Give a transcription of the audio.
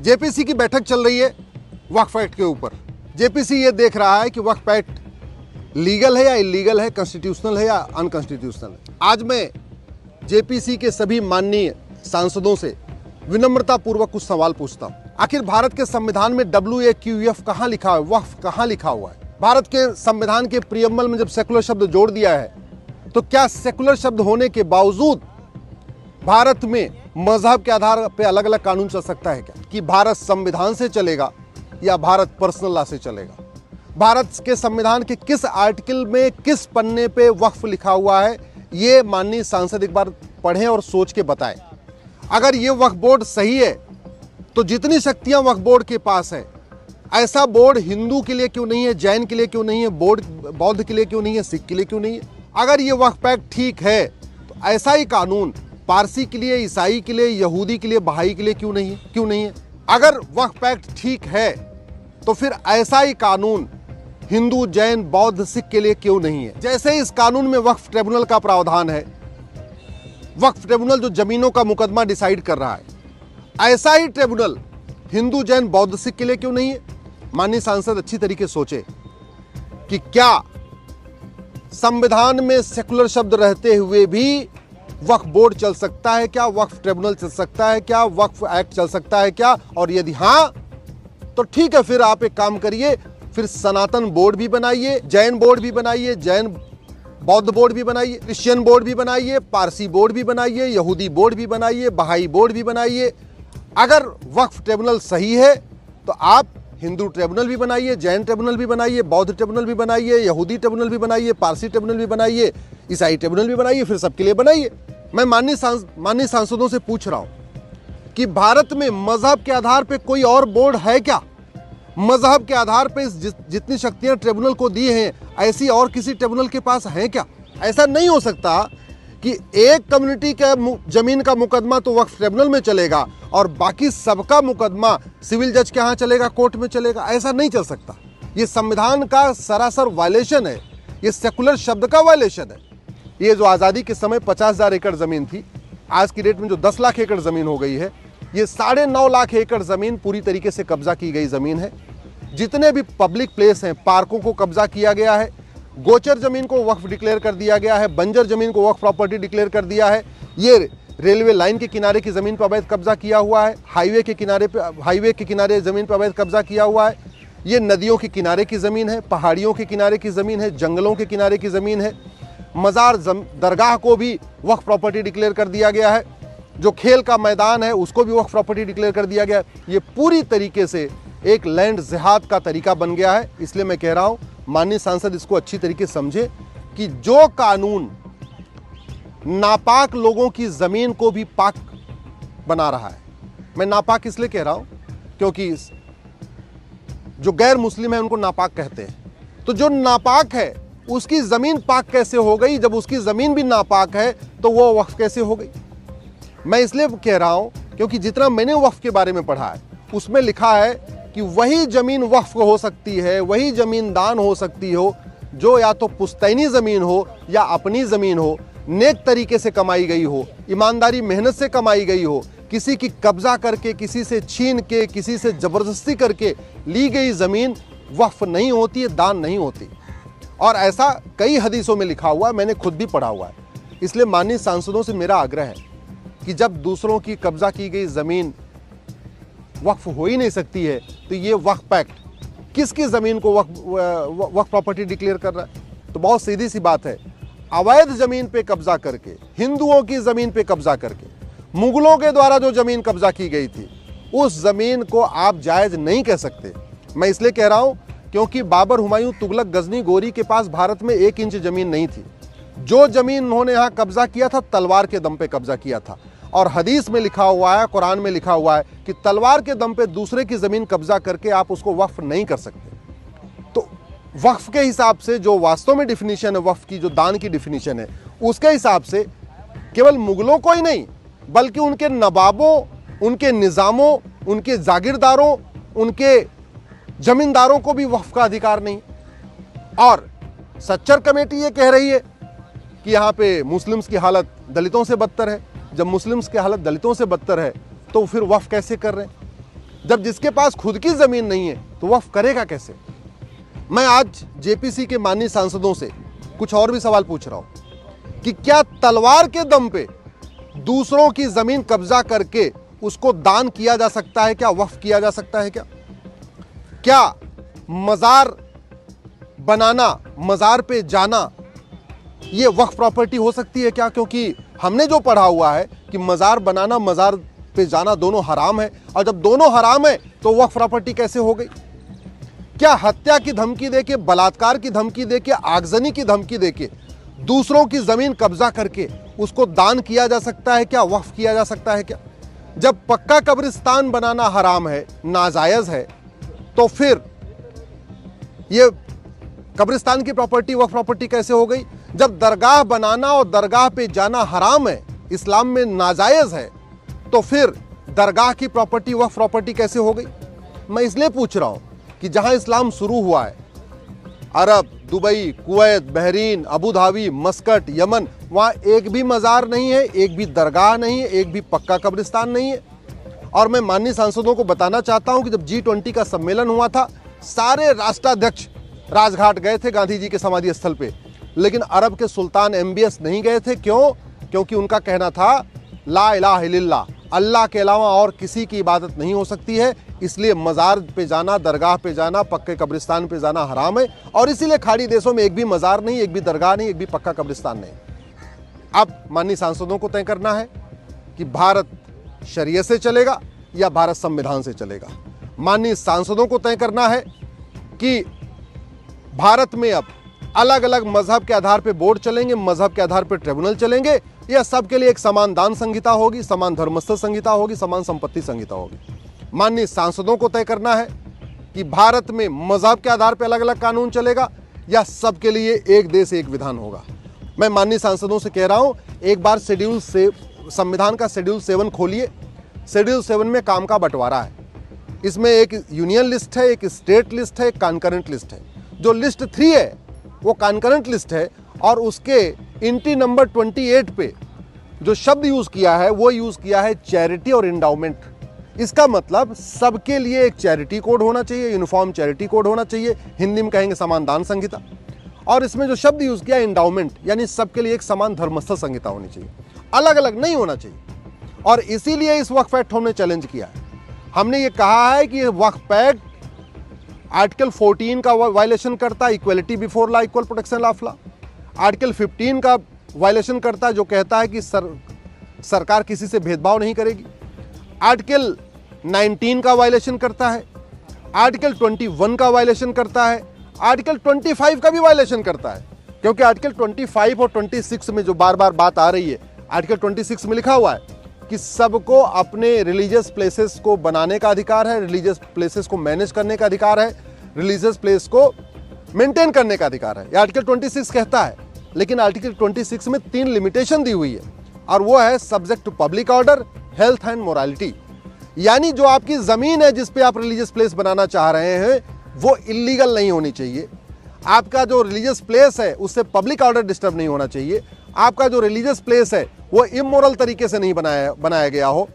JPC की बैठक चल रही है वक्फ एक्ट के ऊपर। जेपीसी ये देख रहा है कि वक्फ एक्ट लीगल है या इलीगल है, कॉन्स्टिट्यूशनल है या अनकॉन्स्टिट्यूशनल है। आज मैं जेपीसी के सभी माननीय सांसदों से विनम्रता पूर्वक कुछ सवाल पूछता हूं। आखिर भारत के संविधान में WAQF कहां लिखा है, वक्फ कहां लिखा हुआ है? भारत के संविधान के प्रियम्बल में जब सेकुलर शब्द जोड़ दिया है, तो क्या सेकुलर शब्द होने के बावजूद भारत में मजहब के आधार पर अलग अलग कानून चल सकता है क्या? कि भारत संविधान से चलेगा या भारत पर्सनल लॉ से चलेगा? भारत के संविधान के किस आर्टिकल में किस पन्ने पे वक्फ लिखा हुआ है, ये माननीय सांसद एक बार पढ़ें और सोच के बताएं। अगर ये वक्फ बोर्ड सही है तो जितनी शक्तियां वक्फ बोर्ड के पास है, ऐसा बोर्ड हिंदू के लिए क्यों नहीं है, जैन के लिए क्यों नहीं है, बौद्ध के लिए क्यों नहीं है, सिख के लिए क्यों नहीं है? अगर ये वक्फ एक्ट ठीक है तो ऐसा ही कानून पारसी के लिए, ईसाई के लिए, यहूदी के लिए, बहाई के लिए क्यों नहीं है? अगर वक्फ एक्ट ठीक है तो फिर ऐसा ही कानून हिंदू, जैन, बौद्ध, सिख के लिए क्यों नहीं है? जैसे इस कानून में वक्फ ट्रिब्यूनल का प्रावधान है, वक्फ ट्रिब्यूनल जो जमीनों का मुकदमा डिसाइड कर रहा है, ऐसा ही ट्रिब्यूनल हिंदू, जैन, बौद्ध, सिख के लिए क्यों नहीं है? माननीय सांसद अच्छी तरीके सोचे कि क्या संविधान में सेकुलर शब्द रहते हुए भी वक्फ बोर्ड चल सकता है क्या? वक्फ ट्रिब्यूनल चल सकता है क्या? वक्फ एक्ट चल सकता है क्या? और यदि हां तो ठीक है, फिर आप एक काम करिए, फिर सनातन बोर्ड भी बनाइए, जैन बोर्ड भी बनाइए, जैन बौद्ध बोर्ड भी बनाइए, क्रिश्चियन बोर्ड भी बनाइए, पारसी बोर्ड भी बनाइए, यहूदी बोर्ड भी बनाइए, बहाई बोर्ड भी बनाइए। अगर वक्फ ट्रिब्यूनल सही है तो आप हिंदू ट्रिब्यूनल भी बनाइए, जैन ट्रिब्यूनल भी बनाइए, बौद्ध ट्रिब्यूनल भी बनाइए, यहूदी ट्रिब्यूनल भी बनाइए, पारसी ट्रिब्यूनल भी बनाइए, ईसाई ट्रिब्यूनल भी बनाइए, फिर सबके लिए बनाइए। मैं माननीय सांसदों से पूछ रहा हूं कि भारत में मजहब के आधार पर कोई और बोर्ड है क्या? मजहब के आधार पर जितनी शक्तियां ट्रिब्यूनल को दी हैं, ऐसी और किसी ट्रिब्यूनल के पास है क्या? ऐसा नहीं हो सकता कि एक कम्युनिटी का जमीन का मुकदमा तो वक्फ ट्रिब्यूनल में चलेगा और बाकी सबका मुकदमा सिविल जज के यहाँ चलेगा, कोर्ट में चलेगा। ऐसा नहीं चल सकता। ये संविधान का सरासर वायलेशन है, ये सेकुलर शब्द का वायलेशन है। ये जो आज़ादी के समय 50,000 एकड़ ज़मीन थी, आज की डेट में जो 10 लाख एकड़ ज़मीन हो गई है, ये 9.5 लाख एकड़ ज़मीन पूरी तरीके से कब्जा की गई ज़मीन है। जितने भी पब्लिक प्लेस हैं, पार्कों को कब्जा किया गया है, गोचर ज़मीन को वक्फ डिक्लेयर कर दिया गया है, बंजर ज़मीन को वक्फ प्रॉपर्टी डिक्लेयर कर दिया है। ये रेलवे लाइन के किनारे की ज़मीन पर अवैध कब्जा किया हुआ है, हाईवे के किनारे ज़मीन पर अवैध कब्जा किया हुआ है। ये नदियों के किनारे की ज़मीन है, पहाड़ियों के किनारे की ज़मीन है, जंगलों के किनारे की ज़मीन है। मज़ार दरगाह को भी वक्फ प्रॉपर्टी डिक्लेयर कर दिया गया है। जो खेल का मैदान है उसको भी वक्फ प्रॉपर्टी डिक्लेयर कर दिया गया है। ये पूरी तरीके से एक लैंड जिहाद का तरीका बन गया है। इसलिए मैं कह रहा हूं, माननीय सांसद इसको अच्छी तरीके से समझे कि जो कानून नापाक लोगों की जमीन को भी पाक बना रहा है, मैं नापाक इसलिए कह रहा हूं क्योंकि जो गैर मुस्लिम है उनको नापाक कहते हैं। तो जो नापाक है उसकी जमीन पाक कैसे हो गई? जब उसकी जमीन भी नापाक है तो वो वक्फ कैसे हो गई? मैं इसलिए कह रहा हूं क्योंकि जितना मैंने वक्फ के बारे में पढ़ा है उसमें लिखा है कि वही जमीन वक्फ हो सकती है, वही जमीन दान हो सकती हो जो या तो पुश्तैनी जमीन हो या अपनी जमीन हो, नेक तरीके से कमाई गई हो, ईमानदारी मेहनत से कमाई गई हो। किसी की कब्जा करके, किसी से छीन के, किसी से जबरदस्ती करके ली गई जमीन वक्फ नहीं होती है, दान नहीं होती। और ऐसा कई हदीसों में लिखा हुआ है, मैंने खुद भी पढ़ा हुआ है। इसलिए माननीय सांसदों से मेरा आग्रह है कि जब दूसरों की कब्जा की गई जमीन वक्फ हो ही नहीं सकती है तो ये वक्फ एक्ट किसकी जमीन को वक्फ प्रॉपर्टी डिक्लेयर कर रहा है? तो बहुत सीधी सी बात है, अवैध जमीन पे कब्जा करके, हिंदुओं की जमीन पे कब्जा करके, मुगलों के द्वारा जो जमीन कब्जा की गई थी उस जमीन को आप जायज नहीं कह सकते। मैं इसलिए कह रहा हूं क्योंकि बाबर, हुमायूं, तुगलक, गजनी, गोरी के पास भारत में 1 इंच जमीन नहीं थी। जो जमीन उन्होंने यहां कब्जा किया था, तलवार के दम पे कब्जा किया था। और हदीस में लिखा हुआ है, कुरान में लिखा हुआ है कि तलवार के दम पे दूसरे की जमीन कब्जा करके आप उसको वक्फ नहीं कर सकते। तो वक्फ के हिसाब से जो वास्तव में डिफिनीशन है वक्फ की, जो दान की डिफिनीशन है, उसके हिसाब से केवल मुगलों को ही नहीं बल्कि उनके नवाबों, उनके निज़ामों, उनके जागीरदारों, उनके जमींदारों को भी वक्फ का अधिकार नहीं। और सच्चर कमेटी ये कह रही है कि यहाँ पे मुस्लिम्स की हालत दलितों से बदतर है। जब मुस्लिम्स की हालत दलितों से बदतर है तो फिर वक्फ कैसे कर रहे हैं? जब जिसके पास खुद की जमीन नहीं है तो वक्फ करेगा कैसे? मैं आज जेपीसी के माननीय सांसदों से कुछ और भी सवाल पूछ रहा हूं कि क्या तलवार के दम पे दूसरों की जमीन कब्जा करके उसको दान किया जा सकता है? क्या वक्फ किया जा सकता है? क्या मजार बनाना, मजार पे जाना, ये वक्फ प्रॉपर्टी हो सकती है क्या? क्योंकि हमने जो पढ़ा हुआ है कि मजार बनाना, मजार पे जाना दोनों हराम है, और जब दोनों हराम है तो वक्फ प्रॉपर्टी कैसे हो गई? क्या हत्या की धमकी देके, बलात्कार की धमकी देके, आगजनी की धमकी देके दूसरों की जमीन कब्जा करके उसको दान किया जा सकता है? क्या वक्फ किया जा सकता है क्या? जब पक्का कब्रिस्तान बनाना हराम है, नाजायज है, तो फिर ये कब्रिस्तान की प्रॉपर्टी वक्फ प्रॉपर्टी कैसे हो गई? जब दरगाह बनाना और दरगाह पे जाना हराम है, इस्लाम में नाजायज है, तो फिर दरगाह की प्रॉपर्टी वक्फ प्रॉपर्टी कैसे हो गई? मैं इसलिए पूछ रहा हूं कि जहां इस्लाम शुरू हुआ है, अरब, दुबई, कुवैत, बहरीन, अबू धाबी, मस्कट, यमन, वहां एक भी मजार नहीं है, एक भी दरगाह नहीं है, एक भी पक्का कब्रिस्तान नहीं है। और मैं माननीय सांसदों को बताना चाहता हूं कि जब G20 का सम्मेलन हुआ था, सारे राष्ट्राध्यक्ष राजघाट गए थे गांधी जी के समाधि स्थल पे, लेकिन अरब के सुल्तान MBS नहीं गए थे। क्यों? क्योंकि उनका कहना था ला इलाहा इल्लल्लाह, अल्लाह के अलावा और किसी की इबादत नहीं हो सकती है, इसलिए मजार पे जाना, दरगाह पे जाना, पक्के कब्रिस्तान पे जाना हराम है। और इसीलिए खाड़ी देशों में एक भी मजार नहीं, एक भी दरगाह नहीं, एक भी पक्का कब्रिस्तान नहीं। अब माननीय सांसदों को तय करना है कि भारत शरीयत से चलेगा या भारत संविधान से चलेगा। माननीय सांसदों को तय करना है कि भारत में अब अलग अलग मजहब के आधार पे बोर्ड चलेंगे, मजहब के आधार पे ट्रिब्यूनल चलेंगे, या सबके लिए एक समान दान संहिता होगी, समान धर्मस्थल संहिता होगी, समान संपत्ति संहिता होगी। माननीय सांसदों को तय करना है कि भारत में मजहब के आधार पे अलग अलग कानून चलेगा या सबके लिए एक देश एक विधान होगा। मैं माननीय सांसदों से कह रहा हूं, एक बार संविधान का शेड्यूल 7 खोलिए। शेड्यूल 7 में काम का बंटवारा है। इसमें एक यूनियन लिस्ट है, एक स्टेट लिस्ट है, एक कॉन्करेंट लिस्ट है। जो लिस्ट 3 है वो कॉन्करेंट लिस्ट है, और उसके एंट्री नंबर 28 पे जो शब्द यूज किया है वो यूज किया है चैरिटी और एंडाउमेंट। इसका मतलब सबके लिए एक चैरिटी कोड होना चाहिए, यूनिफॉर्म चैरिटी कोड होना चाहिए, हिंदी में कहेंगे समान दान संहिता। और इसमें जो शब्द यूज किया एंडाउमेंट, यानी सबके लिए एक समान धर्मस्थल संहिता होनी चाहिए, अलग अलग नहीं होना चाहिए। और इसीलिए इस वक्फ एक्ट हमने चैलेंज किया है। हमने ये कहा है कि वक्फ एक्ट आर्टिकल 14 का वायलेशन करता है, equality before law, equal protection of law. Article 15 का वायलेशन करता है, जो कहता है कि सरकार किसी से भेदभाव नहीं करेगी। आर्टिकल 19 का वायलेशन करता है, आर्टिकल 21 का वायलेशन करता है, आर्टिकल 25 का भी वायलेशन करता है। क्योंकि आर्टिकल 25 और 26 में जो बार बार बात आ रही है, आर्टिकल 26 में लिखा हुआ है कि सबको अपने रिलीजियस प्लेसेस को बनाने का अधिकार है, रिलीजियस प्लेसेस को मैनेज करने का अधिकार है, रिलीजियस प्लेस को मेंटेन करने का अधिकार है। ये आर्टिकल 26 कहता है। लेकिन आर्टिकल 26 में 3 लिमिटेशन दी हुई है, और वो है subject to public order, health and morality. यानी जो आपकी जमीन है जिस पे आप रिलीजियस प्लेस बनाना चाह रहे हैं वो इलीगल नहीं होनी चाहिए। आपका जो रिलीजियस प्लेस है उससे पब्लिक ऑर्डर डिस्टर्ब नहीं होना चाहिए। आपका जो रिलीजियस प्लेस है वो इमोरल तरीके से नहीं बनाया गया हो।